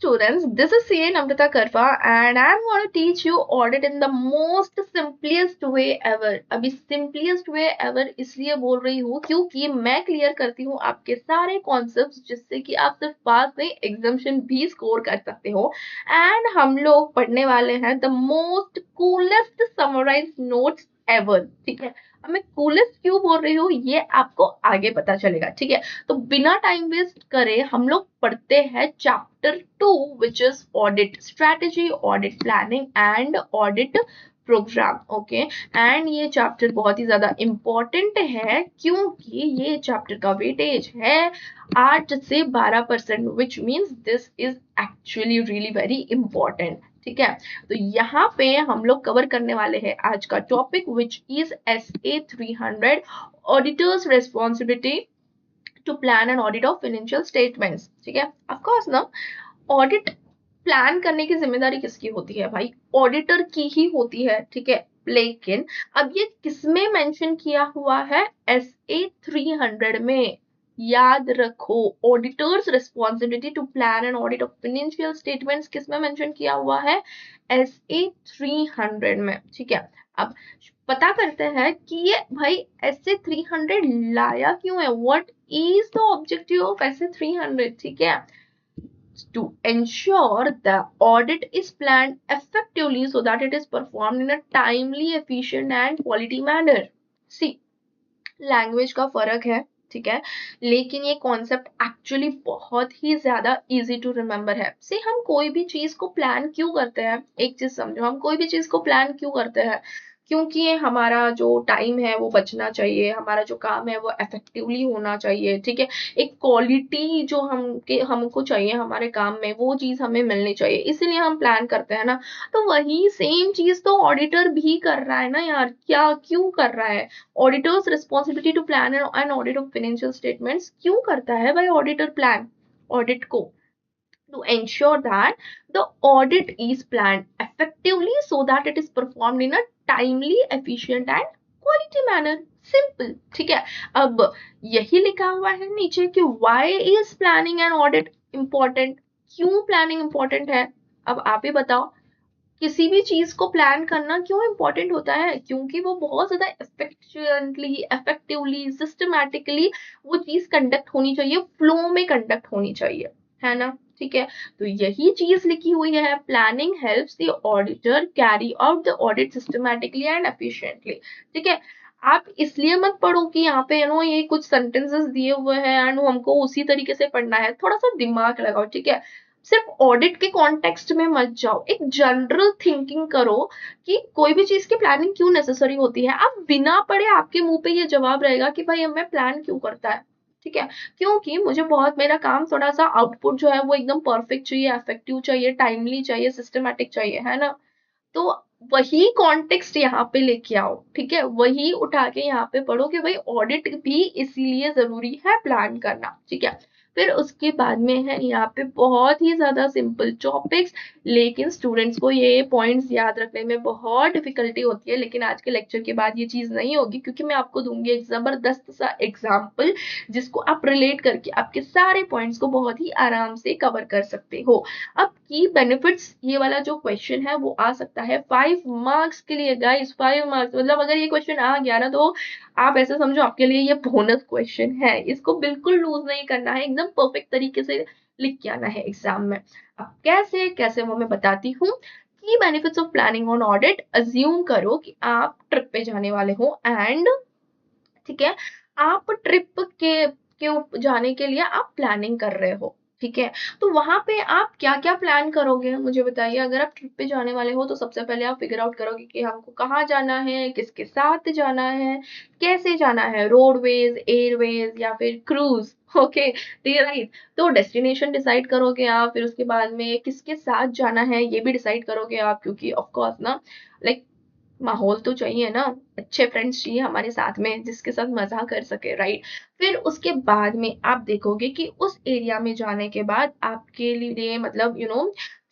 students, this is CA Namrata Karwa and I'm going to teach you audit in the most simplest way ever. अभी simplest way ever इसलिए बोल रही हूँ क्योंकि मैं clear करती हूँ आपके सारे कॉन्सेप्ट्स जिससे कि आप सिर्फ पास नहीं एग्जामिनेशन भी स्कोर कर सकते हो। एंड हम लोग पढ़ने वाले हैं the most coolest summarise notes ever. ठीक है, अब मैं कूलेस्ट क्यों बोल रही हूँ ये आपको आगे पता चलेगा। ठीक है, तो बिना टाइम वेस्ट करे हम लोग पढ़ते हैं chapter 2 which is audit strategy, audit planning and audit programme. Okay, and ये चैप्टर बहुत ही ज्यादा इम्पोर्टेंट है क्योंकि ये चैप्टर का वेटेज है 8 से 12% which means this is actually really very important. ठीक है, तो यहाँ पे हम लोग कवर करने वाले हैं आज का topic which is SA 300 auditors responsibility to plan and audit of financial statements. ठीक है, ऑफ कोर्स ना, ऑडिट प्लान करने की जिम्मेदारी किसकी होती है भाई? ऑडिटर की ही होती है। ठीक है, लेकिन अब ये किसमें मेंशन किया हुआ है? SA 300 में। याद रखो, auditors responsibility to plan and audit of financial statements किसमें मेंशन किया हुआ है? SA 300 में। ठीक है, अब पता करते हैं कि ये भाई SA 300 लाया क्यों है। What is the objective of SA 300? ठीक है, to ensure the audit is planned effectively so that it is performed in a timely, efficient and quality manner. See, language का फर्क है। ठीक है, लेकिन ये कॉन्सेप्ट एक्चुअली बहुत ही ज्यादा इजी टू रिमेम्बर है। से हम कोई भी चीज को प्लान क्यों करते हैं, एक चीज समझो, हम कोई भी चीज को प्लान क्यों करते हैं? क्योंकि हमारा जो टाइम है वो बचना चाहिए, हमारा जो काम है वो इफेक्टिवली होना चाहिए। ठीक है, एक क्वालिटी जो हमको चाहिए हमारे काम में वो चीज हमें मिलनी चाहिए, इसीलिए हम प्लान करते हैं ना। तो वही सेम चीज तो ऑडिटर भी कर रहा है ना यार। क्या क्यों कर रहा है? Auditors responsibility to plan and audit of financial statements क्यों करता है भाई ऑडिटर? प्लान ऑडिट को to ensure that the audit is planned effectively so that it is performed in a timely, efficient and quality manner. Simple. ठीक है, अब यही लिखा हुआ है नीचे कि why is planning and audit important? क्यों प्लानिंग इंपॉर्टेंट है? अब आप ही बताओ, किसी भी चीज को प्लान करना क्यों इंपॉर्टेंट होता है? क्योंकि वो बहुत ज्यादा इफेक्टिवली, सिस्टमैटिकली वो चीज कंडक्ट होनी चाहिए, फ्लो में कंडक्ट होनी चाहिए, है ना। ठीक है, तो यही चीज लिखी हुई है, planning helps the auditor carry out the audit systematically and efficiently. ठीक है, आप इसलिए मत पढ़ो कि यहाँ पे ये कुछ सेंटेंसेस दिए हुए हैं एंड हमको उसी तरीके से पढ़ना है। थोड़ा सा दिमाग लगाओ। ठीक है, सिर्फ ऑडिट के कॉन्टेक्स्ट में मत जाओ, एक जनरल थिंकिंग करो कि कोई भी चीज की प्लानिंग क्यों नेसेसरी होती है। आप बिना पढ़े आपके मुंह पे ये जवाब रहेगा कि भाई हमें प्लान क्यों करता है। ठीक है, क्योंकि मुझे बहुत, मेरा काम थोड़ा सा आउटपुट जो है वो एकदम परफेक्ट चाहिए, इफेक्टिव चाहिए, टाइमली चाहिए, सिस्टमैटिक चाहिए, है ना। तो वही कॉन्टेक्स्ट यहाँ पे लेके आओ। ठीक है, वही उठा के यहाँ पे पढ़ो कि भाई ऑडिट भी इसीलिए जरूरी है प्लान करना। ठीक है, फिर उसके बाद में है यहाँ पे बहुत ही ज्यादा सिंपल टॉपिक्स, लेकिन स्टूडेंट्स को ये पॉइंट्स याद रखने में बहुत डिफिकल्टी होती है। लेकिन आज के लेक्चर के बाद ये चीज नहीं होगी क्योंकि मैं आपको दूंगी एक जबरदस्त सा एग्जाम्पल जिसको आप रिलेट करके आपके सारे पॉइंट्स को बहुत ही आराम से कवर कर सकते हो। अब की बेनिफिट्स, ये वाला जो क्वेश्चन है वो आ सकता है 5 मार्क्स के लिए गाइस। 5 मार्क्स मतलब अगर ये क्वेश्चन आ गया ना तो आप ऐसे समझो आपके लिए ये बोनस क्वेश्चन है, इसको बिल्कुल लूज नहीं करना है, एकदम परफेक्ट तरीके से लिख के आना है एग्जाम में। अब कैसे कैसे वो मैं बताती हूँ। Key benefits of planning on audit, assume करो कि आप ट्रिप पे जाने वाले हो एंड ठीक है, आप ट्रिप के जाने के लिए आप प्लानिंग कर रहे हो। ठीक है, तो वहां पे आप क्या क्या प्लान करोगे मुझे बताइए। अगर आप ट्रिप पे जाने वाले हो तो सबसे पहले आप फिगर आउट करोगे कि हमको कहाँ जाना है, किसके साथ जाना है, कैसे जाना है, रोडवेज, एयरवेज या फिर क्रूज। ओके, राइट, तो डेस्टिनेशन डिसाइड करोगे आप, फिर उसके बाद में किसके साथ जाना है ये भी डिसाइड करोगे आप, क्योंकि ऑफ कोर्स ना, लाइक माहौल तो चाहिए ना, अच्छे फ्रेंड्स चाहिए हमारे साथ में जिसके साथ मजा कर सके, राइट। फिर उसके बाद में आप देखोगे कि उस एरिया में जाने के बाद आपके लिए मतलब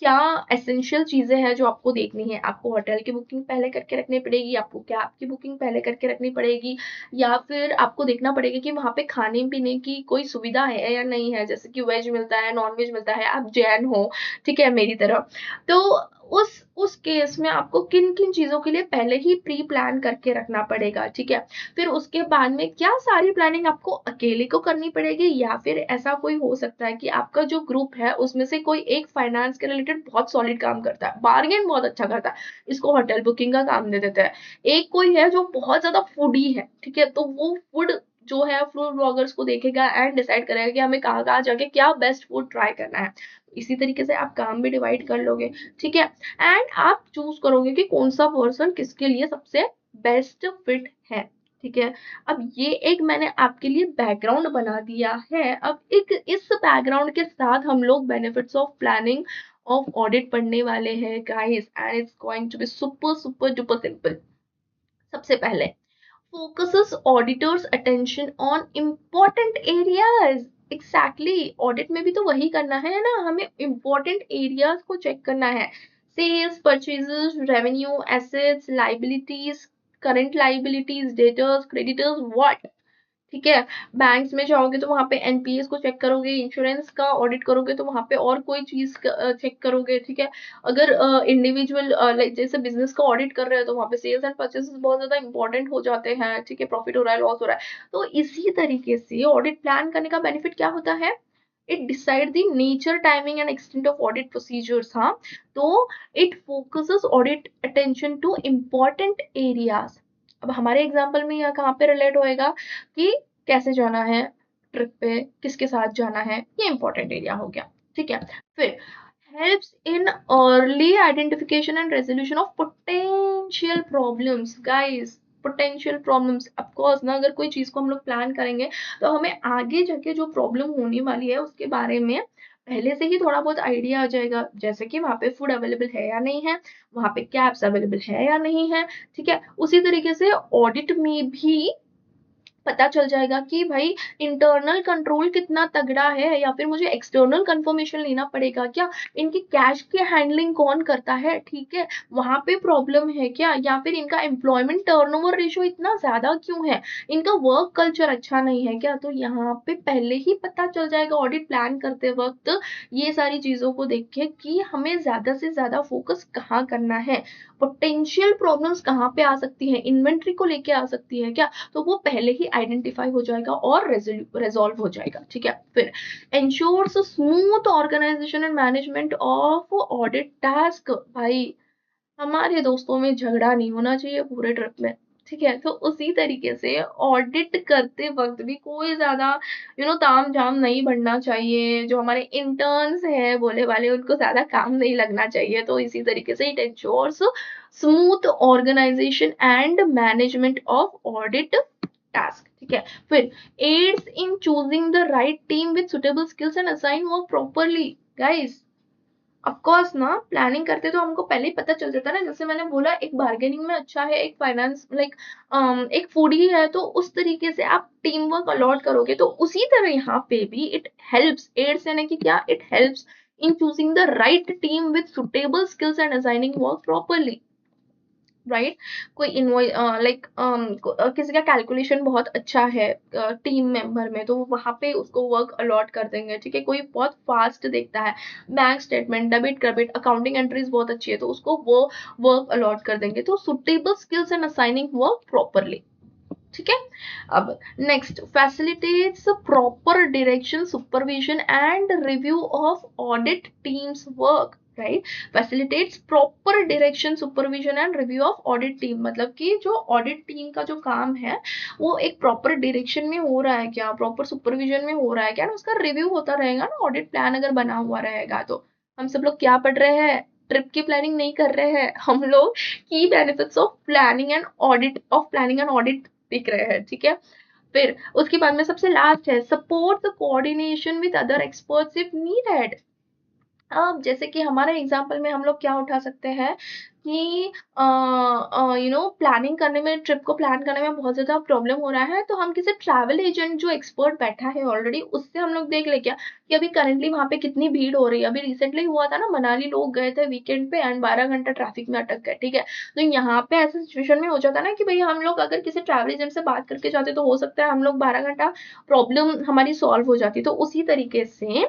क्या एसेंशियल चीजें हैं जो आपको देखनी है। आपको होटल की बुकिंग पहले करके रखनी पड़ेगी, आपको कैब की बुकिंग पहले करके रखनी पड़ेगी, या फिर आपको देखना पड़ेगा कि वहां पे खाने पीने की कोई सुविधा है या नहीं है, जैसे कि वेज मिलता है, नॉन वेज मिलता है, आप जैन हो, ठीक है, मेरी तरह। तो उस केस में आपको किन किन चीजों के लिए पहले ही प्री प्लान करके रखना पड़ेगा, ठीक है। फिर उसके बाद में क्या सारी प्लानिंग आपको अकेले को करनी पड़ेगी, या फिर ऐसा कोई हो सकता है कि आपका जो ग्रुप है उसमें से कोई एक फाइनेंस के रिलेटेड बहुत सॉलिड काम करता है, बार्गेन बहुत अच्छा करता है, इसको होटल बुकिंग का काम दे देता है। एक कोई है जो बहुत ज्यादा फूडी है, ठीक है, तो वो फूड जो है फूड ब्लॉगर्स को देखेगा एंड डिसाइड करेगा कि हमें कहाँ कहाँ जाके क्या बेस्ट फूड ट्राई करना है। इसी तरीके से आप काम भी डिवाइड कर लोगे, ठीक है। एंड आप चूज करोगे कि कौन सा पर्सन किसके लिए सबसे बेस्ट फिट है, ठीक है। अब ये एक मैंने आपके लिए बैकग्राउंड बना दिया है। अब एक इस बैकग्राउंड के साथ हम लोग benefits of planning of audit पढ़ने वाले हैं guys, and it's going to be super super duper simple. सबसे पहले, focuses auditors attention on important areas। Exactly audit में भी तो वही करना है ना, हमें important areas को चेक करना है। Sales, purchases, revenue, assets, liabilities, current liabilities, debtors, creditors, what, ठीक है। बैंक्स में जाओगे तो वहां पे एनपीएस को चेक करोगे, इंश्योरेंस का ऑडिट करोगे तो वहां पे और कोई चीज चेक करोगे, ठीक है। अगर इंडिविजुअल लाइक जैसे बिजनेस का ऑडिट कर रहे हो तो वहां पे सेल्स एंड परचेसेस बहुत ज्यादा इंपॉर्टेंट हो जाते हैं, ठीक है, प्रॉफिट हो रहा है, लॉस हो रहा है। तो इसी तरीके से ऑडिट प्लान करने का बेनिफिट क्या होता है, it decide the nature, timing and extent of audit procedures. हाँ, तो it focuses audit attention to important areas. अब हमारे एग्जाम्पल में यह कहाँ पे रिलेट होएगा कि कैसे जाना है ट्रिप पे, किसके साथ जाना है, ये इंपॉर्टेंट एरिया हो गया, ठीक है। फिर helps in early identification and resolution of potential problems guys. Potential problems of course ना, अगर कोई चीज को हम लोग प्लान करेंगे तो हमें आगे जाके जो प्रॉब्लम होने वाली है उसके बारे में पहले से ही थोड़ा बहुत आइडिया आ जाएगा, जैसे कि वहां पे फूड अवेलेबल है या नहीं है, वहां पे कैब्स अवेलेबल है या नहीं है, ठीक है। उसी तरीके से ऑडिट में भी पता चल जाएगा कि भाई इंटरनल कंट्रोल कितना तगड़ा है, या फिर मुझे एक्सटर्नल कंफर्मेशन लेना पड़ेगा क्या, इनकी कैश की हैंडलिंग कौन करता है, ठीक है, वहां पे प्रॉब्लम है क्या, या फिर इनका एम्प्लॉयमेंट टर्नओवर रेशियो इतना ज्यादा क्यों है, इनका वर्क कल्चर अच्छा नहीं है क्या। तो यहाँ पे पहले ही पता चल जाएगा ऑडिट प्लान करते वक्त ये सारी चीजों को देख के कि हमें ज्यादा से ज्यादा फोकस कहाँ करना है, पोटेंशियल प्रॉब्लम्स कहाँ पे आ सकती है, इन्वेंट्री को लेके आ सकती है क्या, तो वो पहले ही आइडेंटिफाई हो जाएगा और रेजोल्व हो जाएगा, ठीक है। फिर ensures smooth organisation and management of audit task. भाई हमारे दोस्तों में झगड़ा नहीं होना चाहिए पूरे ट्रिप में, ठीक है। तो उसी तरीके से ऑडिट करते वक्त भी कोई ज्यादा ताम झाम नहीं बढ़ना चाहिए, जो हमारे इंटर्न्स हैं बोले वाले उनको ज्यादा काम नहीं लगना चाहिए। तो इसी तरीके से it ensures smooth organisation and management of audit task, ठीक है। फिर aids in choosing the right team with suitable skills and assign work properly. Guys of course ना, प्लानिंग करते तो हमको पहले ही पता चल जाता है ना, जैसे मैंने बोला एक बार्गेनिंग में अच्छा है, एक फाइनेंस लाइक एक फूडी है, तो उस तरीके से आप टीम वर्क अलॉट करोगे। तो उसी तरह यहाँ पे भी इट हेल्प्स, एड्स यानी कि क्या, it helps in choosing the right team with suitable skills and assigning work properly, right. कोई इनवॉइस लाइक किसी का कैलकुलेशन बहुत अच्छा है टीम मेंबर में, तो वहां पे उसको वर्क अलॉट कर देंगे, ठीक है। कोई बहुत फास्ट देखता है, bank statement, debit credit, accounting entries बहुत अच्छी है, तो उसको वो वर्क अलॉट कर देंगे। तो suitable skills and assigning work properly, ठीक है। अब next, facilitates proper direction, supervision and review of audit teams work, right. Facilitates proper direction, supervision and review of audit team, मतलब कि जो ऑडिट टीम का जो काम है वो एक प्रॉपर डायरेक्शन में हो रहा है क्या, प्रॉपर सुपरविजन में हो रहा है क्या ना, उसका रिव्यू होता रहेगा ना, ऑडिट प्लान अगर बना हुआ रहेगा तो। हम सब लोग क्या पढ़ रहे हैं, ट्रिप की प्लानिंग नहीं कर रहे हैं हम लोग, key benefits of planning and audit दिख रहे हैं, ठीक है। फिर उसके बाद में सबसे लास्ट है, support the coordination with other experts if needed. अब जैसे कि हमारे एग्जाम्पल में हम लोग क्या उठा सकते हैं कि प्लानिंग करने में, ट्रिप को प्लान करने में बहुत ज़्यादा प्रॉब्लम हो रहा है, तो हम किसी ट्रैवल एजेंट जो एक्सपर्ट बैठा है ऑलरेडी, उससे हम लोग देख ले क्या कि अभी करंटली वहाँ पे कितनी भीड़ हो रही है। अभी रिसेंटली हुआ था ना, मनाली लोग गए थे वीकेंड पे एंड 12 घंटा ट्रैफिक में अटक गए, ठीक है। तो यहाँ पे ऐसे सिचुएशन में हो जाता है ना कि भाई हम लोग अगर किसी ट्रैवल एजेंट से बात करके जाते तो हो सकता है हम लोग 12 घंटा प्रॉब्लम हमारी सॉल्व हो जाती। तो उसी तरीके से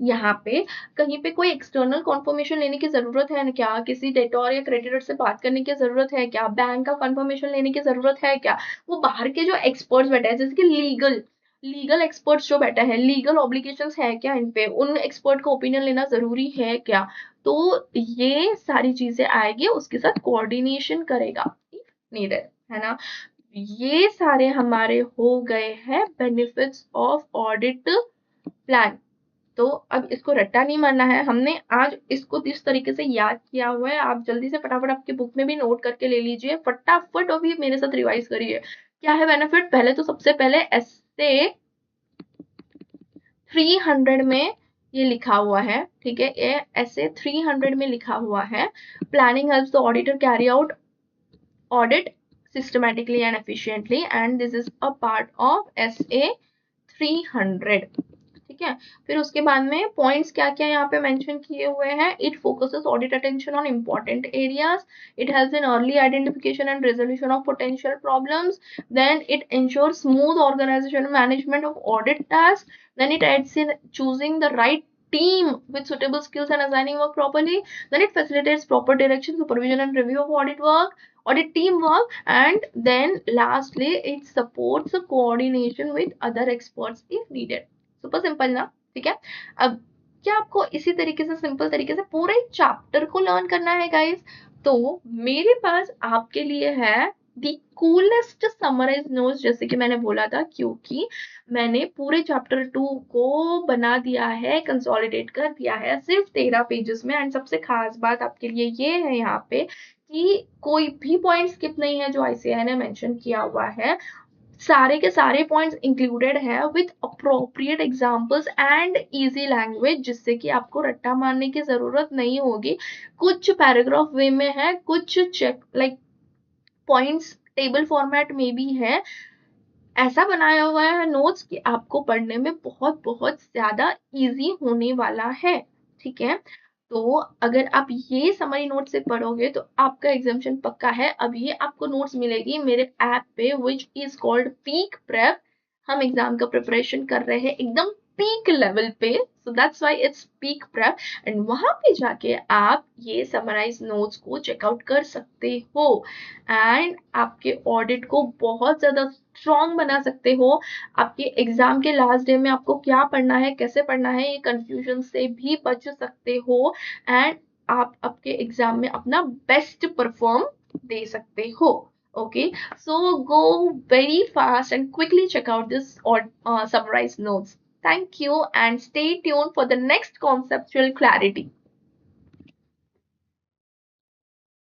यहाँ पे कहीं पे कोई एक्सटर्नल कन्फर्मेशन लेने की ज़रूरत है क्या? किसी डेटोर या क्रेडिटर से बात करने की ज़रूरत है क्या? बैंक का कन्फर्मेशन लेने की ज़रूरत है क्या? वो बाहर के जो एक्सपर्ट्स बैठे हैं, जैसे कि लीगल एक्सपर्ट्स जो बैठे हैं, लीगल ऑब्लिगेशंस है क्या इन पे? उन एक्सपर्ट का ओपिनियन लेना ज़रूरी है क्या? तो ये सारी चीज़ें आएगी, उसके साथ कोऑर्डिनेशन करेगा इफ नीडेड, है ना? ये सारे हमारे हो गए हैं बेनिफिट्स ऑफ ऑडिट प्लान। तो अब इसको रट्टा नहीं मारना है, हमने आज इसको जिस तरीके से याद किया हुआ है, आप जल्दी से फटाफट आपके बुक में भी नोट करके ले लीजिए फटाफट, अभी मेरे साथ रिवाइज करिए। क्या है बेनिफिट? पहले तो सबसे पहले ऐसे 300 में ये लिखा हुआ है, ठीक है, ये ऐसे 300 में लिखा हुआ है, planning helps the auditor carry out audit systematically and efficiently, and this is a part of SA 300, ठीक है। फिर उसके बाद में पॉइंट्स क्या क्या यहाँ पे मेंशन किए हुए हैं। It focuses audit attention on important areas, it helps in early identification and resolution of potential problems, then it ensures smooth organisation management of audit task, then it aids in choosing the right team with suitable skills and assigning work properly, then it facilitates proper direction, supervision and review of audit teamwork, and then lastly it supports the coordination with other experts if needed। Super simple ना, ठीक है। अब क्या आपको इसी तरीके से simple तरीके से पूरे चैप्टर को लर्न करना है गाइस? तो मेरे पास आपके लिए है दी कूलेस्ट समराइज नोट्स, जैसे कि मैंने बोला था, क्योंकि मैंने पूरे चैप्टर 2 को बना दिया है, कंसोलिडेट कर दिया है सिर्फ 13 पेजेस में। एंड सबसे खास बात आपके लिए ये है यहाँ पे कि कोई भी पॉइंट स्किप नहीं है जो आईसीएआई ने मेंशन किया हुआ है, सारे के सारे पॉइंट्स इंक्लूडेड है with appropriate examples and easy language, जिससे कि आपको रट्टा मारने की जरूरत नहीं होगी। कुछ पैराग्राफ वे में है, कुछ check like points table format में भी है। ऐसा बनाया हुआ है नोट्स कि आपको पढ़ने में बहुत बहुत ज्यादा इजी होने वाला है, ठीक है। तो अगर आप ये समरी नोट से पढ़ोगे तो आपका एग्जामिनेशन पक्का है। अभी आपको नोट्स मिलेगी मेरे ऐप पे which is called peak prep. हम एग्जाम का प्रिपरेशन कर रहे हैं एकदम पीक लेवल पे, so that's why its peak prep. And वहां पे जाके आप ये समराइज नोट्स को चेकआउट कर सकते हो एंड आपके ऑडिट को बहुत ज्यादा स्ट्रॉन्ग बना सकते हो। आपके एग्जाम के लास्ट डे में आपको क्या पढ़ना है, कैसे पढ़ना है, ये कंफ्यूजन से भी बच सकते हो एंड आप आपके एग्जाम में अपना बेस्ट परफॉर्म दे सकते हो। Okay, so go very fast and quickly check out this or summarized notes. Thank you and stay tuned for the next conceptual clarity.